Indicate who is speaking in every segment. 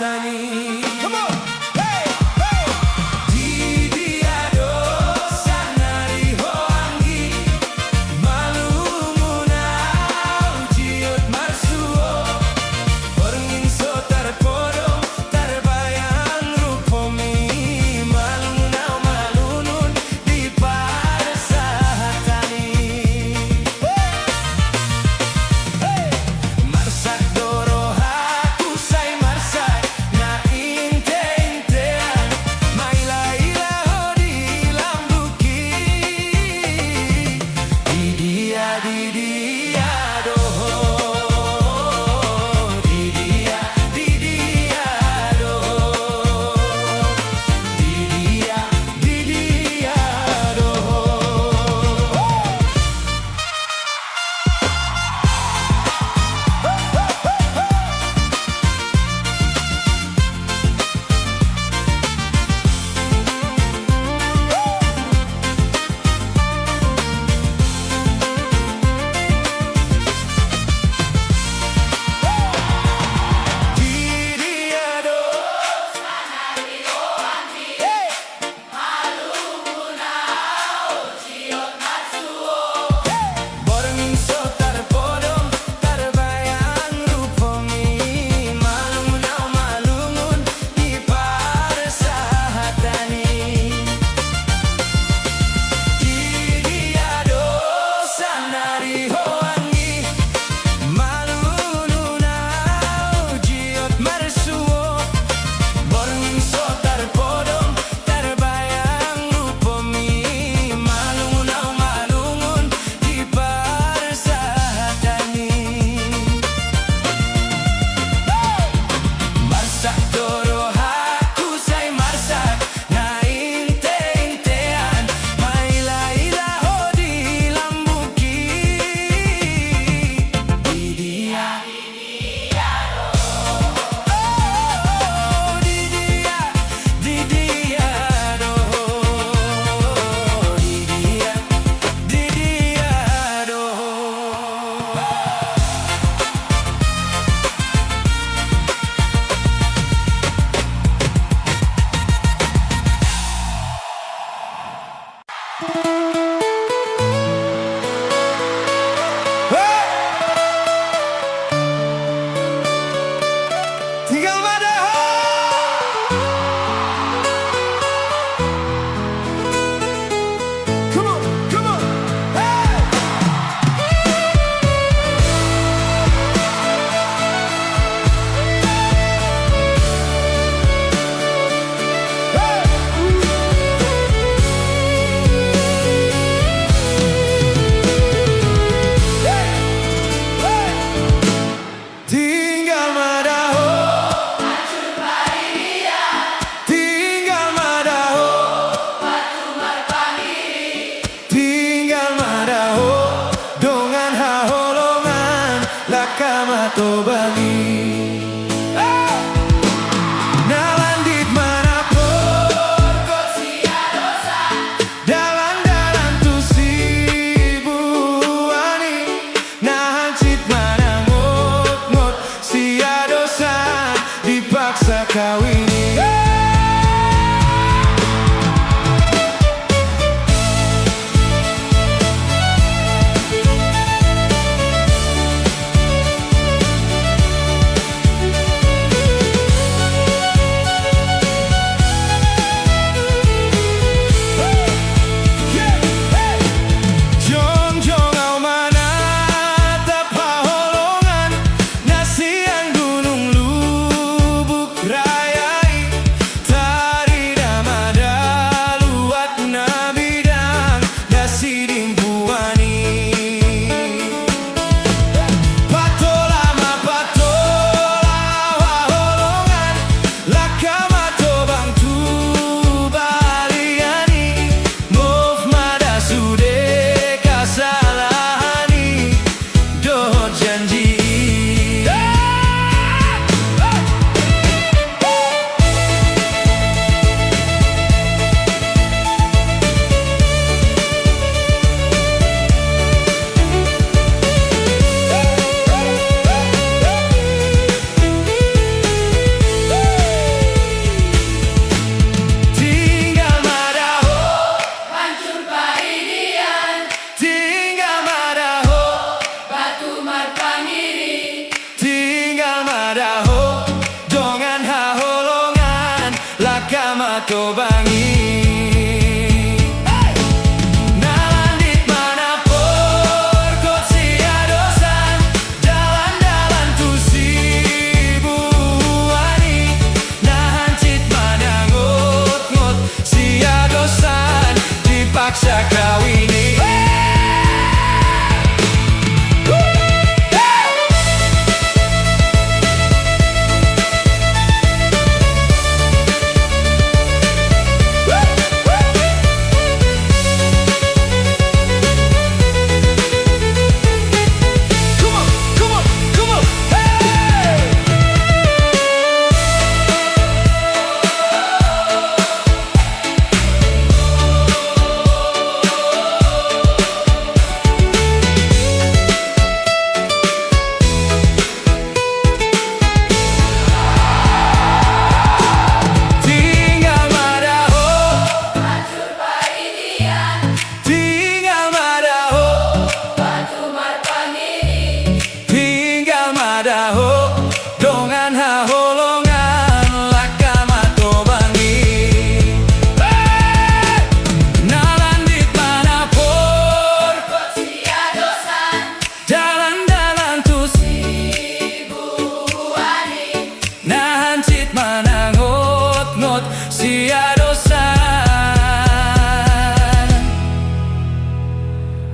Speaker 1: Come on!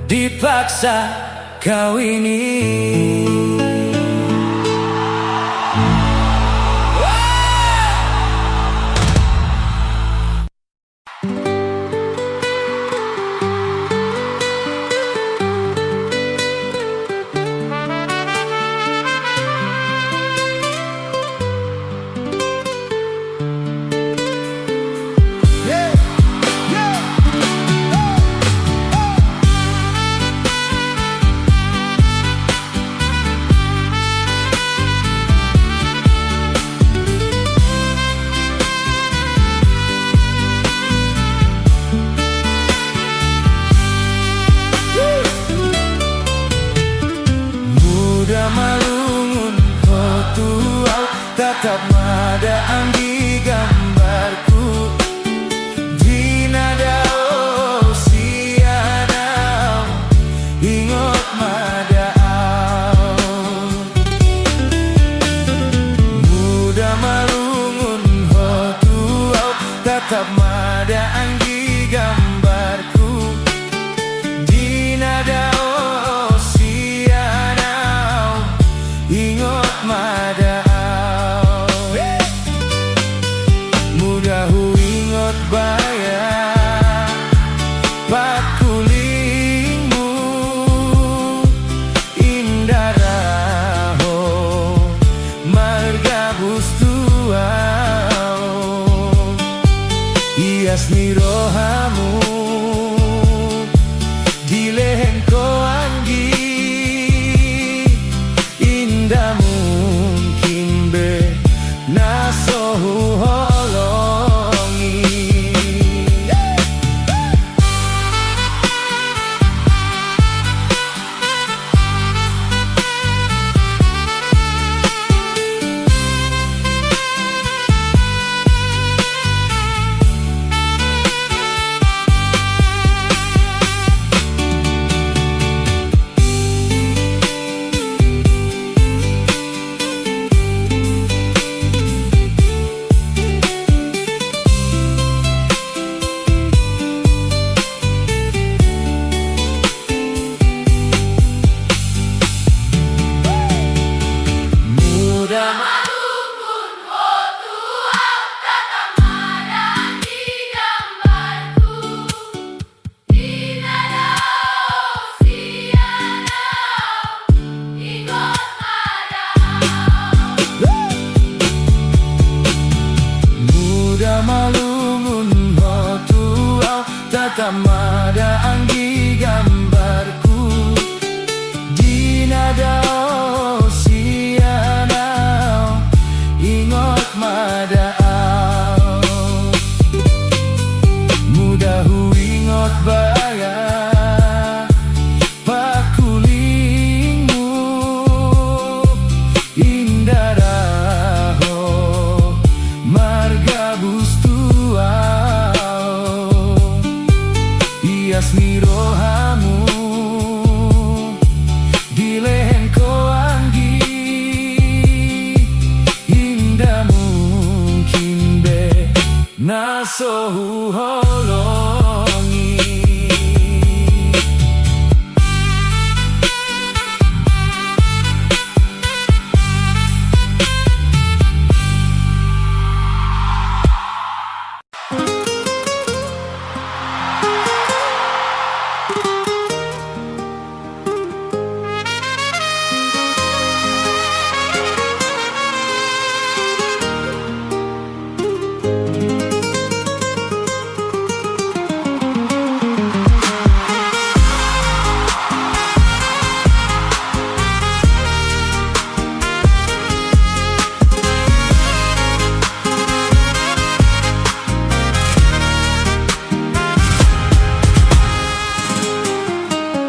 Speaker 1: dipaksa kawini. Malungun hotuau tatap mada anggi gambarku dinadao sianau ingot madaau. Muda malungun hotuau tatap mada anggi gambarku dinadao ingot madaau. Mudah ingot baya pakulingmu indaraho marga bustuau ias nirohamu dilehengko anggi indah mungkin be nasohu holongi. Malungun hotuau tatap mada anggi gambarku dinadao sianau ingot madaau. Mudah ingot baya pakulingmu indaraho marga bustuau ias nirohamu dilehengko anggi indah mungkin be nasohu holongi.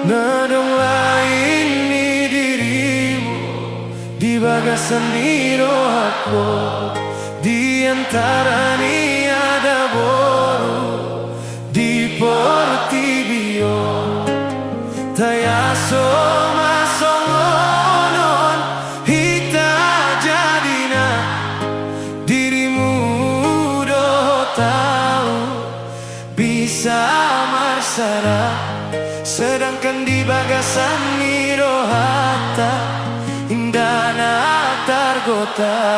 Speaker 1: Nadong lain ni dirimu di bagasan niro aku di antara ni ada boru di portibio tayaso masongonon hita jadina dirimu do tahu bisa mars marsara, sedangkan di bagasan miro hatta indana targota.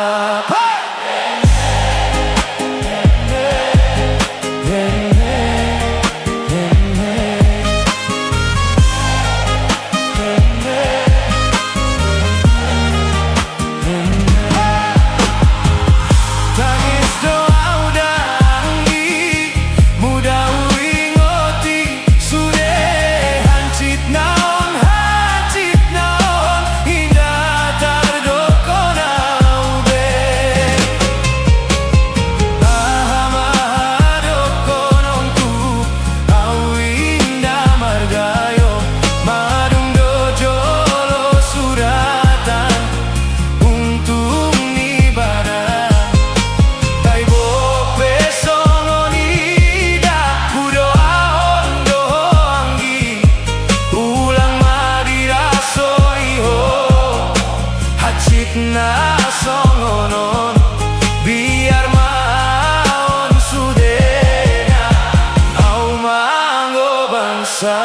Speaker 1: Na songonon biar maon sudena au manggo bangsa.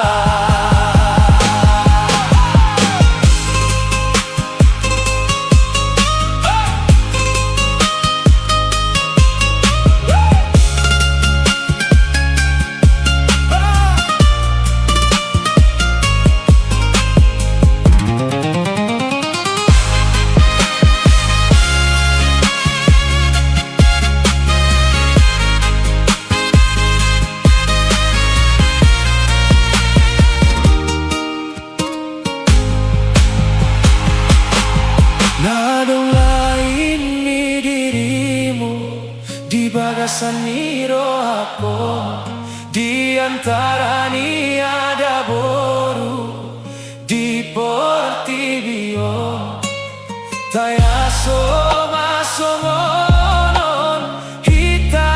Speaker 1: Nadong lain mi dirimu di bagasan miro aku, di antara ni ada boru di portibio tayaso masongonon hita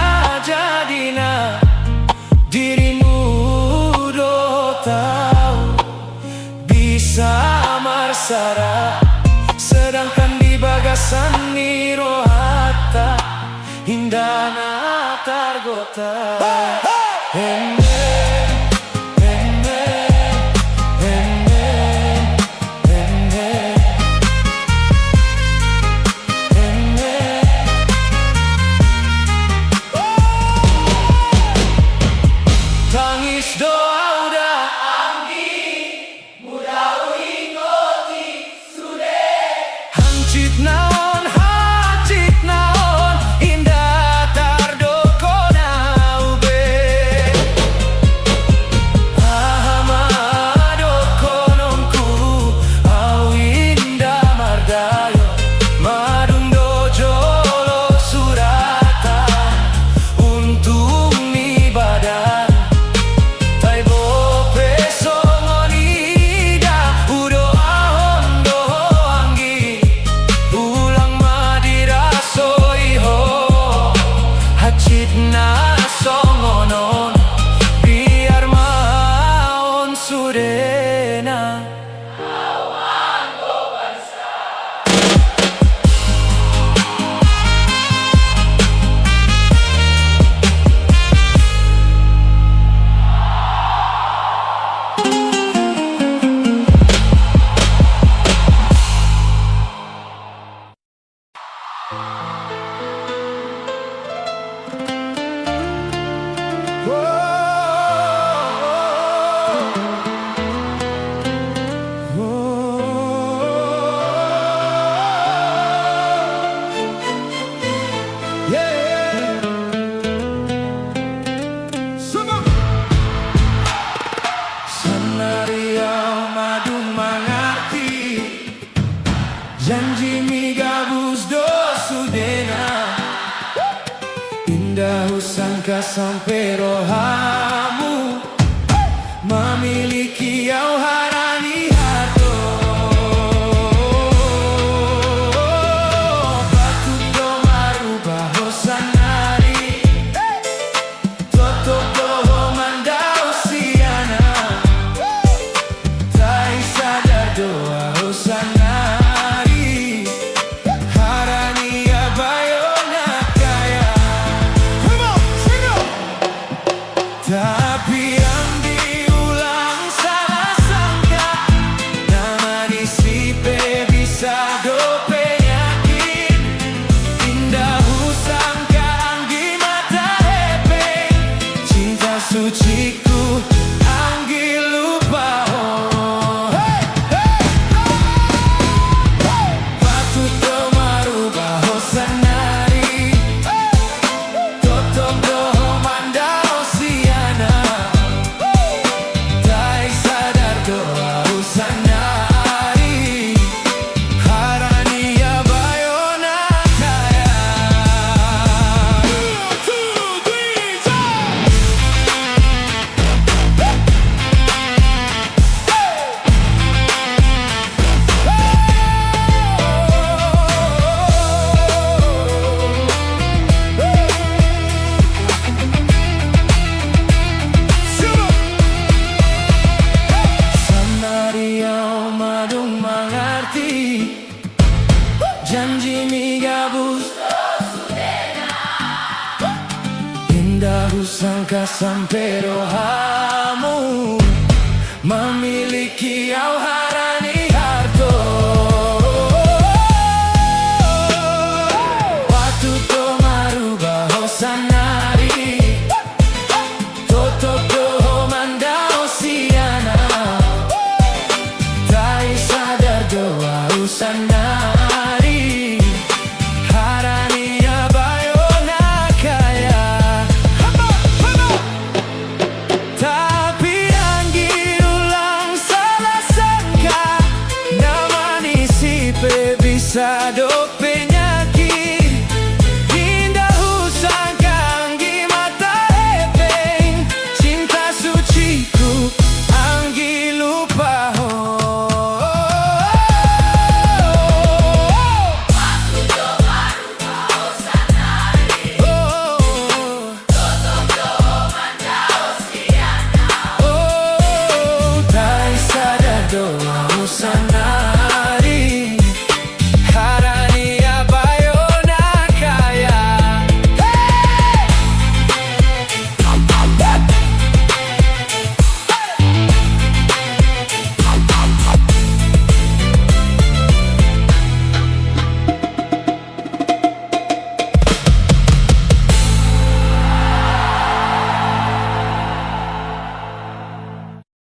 Speaker 1: jadina dirimu do tahu bisa marsara, sedangkan di bagasan miro hatta indana targota. Tangis doa udah anggi muda ingoti sude hancit naon hacit naon indah tardokona ube ahamadokononku au indah mardayo madung dojolo suratan untung mi badan. Na songonon biar maon sudena awan gobarsa. Janji mi gabus do sudena indah usangka sampai rohamu memiliki au harani hado patut do marubah hosanari totok doho mandau siana tai sadar doa hosanari. Tapi yang di sampai rohamu memiliki auharani harto. Waktu to marubah hosanari toto doho mandao siana tai sadar doa usanari harani abayo nakaya. Ta